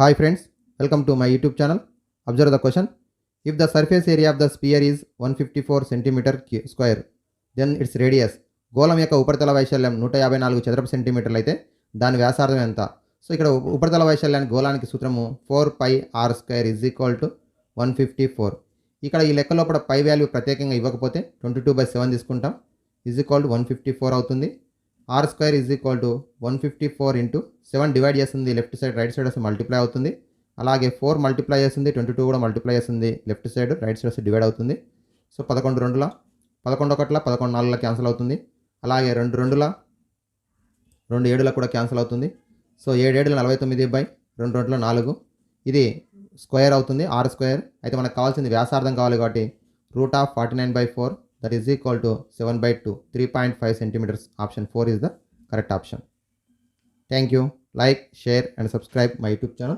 Hi friends, welcome to my YouTube channel. Observe the question. If the surface area of the sphere is 154 centimeter square, then its radius గోళం యొక్క ఉపరితల వైశాల్యం 154 చదరపు సెంటీమీటర్లు అయితే దాని వ్యాసార్థం ఎంత? సో ఇక్కడ ఉపరితల వైశాల్యానికి గోళానికి సూత్రము 4πr² 154. ఇక్కడ ఈ లెక్క లోపల పై వాల్యూ ప్రత్యేకంగా ఇవ్వకపోతే 22/7 తీసుకుంటాం = 154 అవుతుంది. r² = 154 ఇంటూ 7 డివైడ్ చేస్తుంది లెఫ్ట్ సైడ్ రైట్ సైడ్ వస్తే మల్టిప్లై అవుతుంది. అలాగే 4 మల్టిప్లై చేస్తుంది 22 కూడా మల్టిప్లై చేస్తుంది లెఫ్ట్ సైడ్ రైట్ సైడ్ వస్తే డివైడ్ అవుతుంది. సో 11 2ల 11 1ల 11 4ల క్యాన్సిల్ అవుతుంది. అలాగే 2 2ల 2 7ల కూడా క్యాన్సిల్ అవుతుంది. సో 7 7 49/2 2 4 ఇది స్క్వేర్ అవుతుంది r². అయితే మనకు కావాల్సింది వ్యాసార్థం కావాలి కాబట్టి √49/4 that is equal to 7/2 3.5 centimeters. Option 4 is the correct option. Thank you. Like, share and subscribe my YouTube channel.